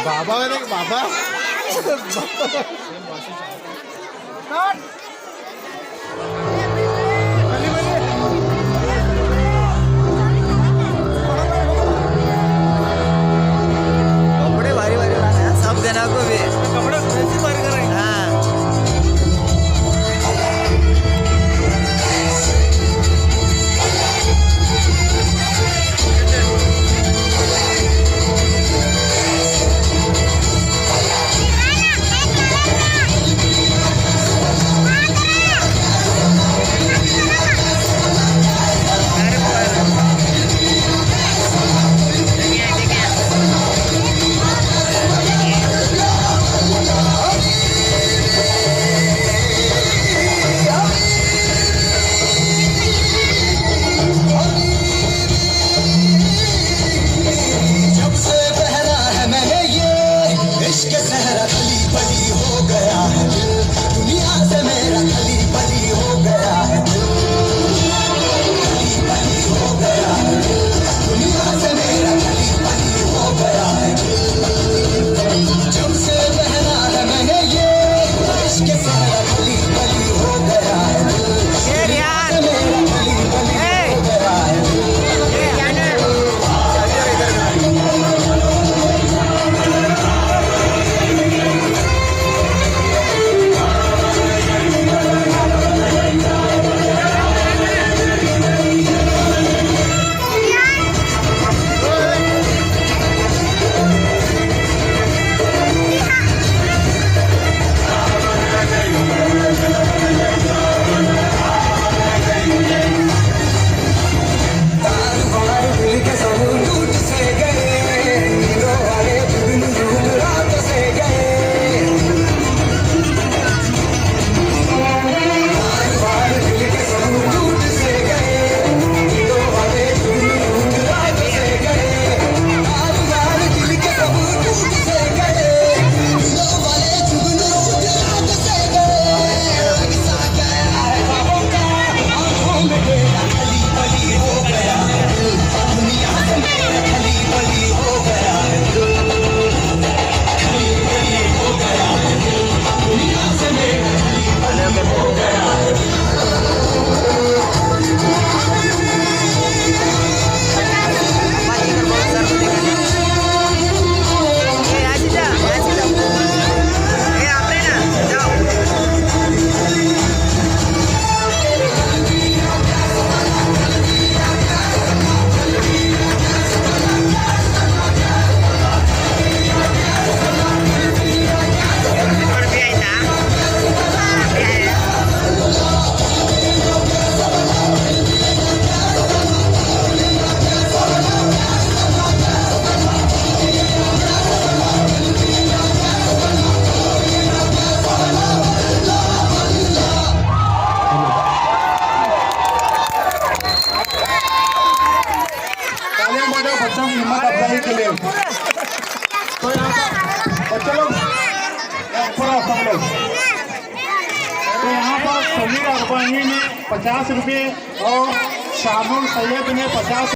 बाबा बाबा कपड़े भारी भारी लाने हैं सब जना को भी कपड़े कैसे भारी कर रहे हैं। हाँ बच्चों की हिम्मत अफजाई के लिए तो बच्चे लोग थोड़ा सब लोग तो यहाँ पर समीर अरबानी ने 50 रुपये और शामुल सैयद ने 50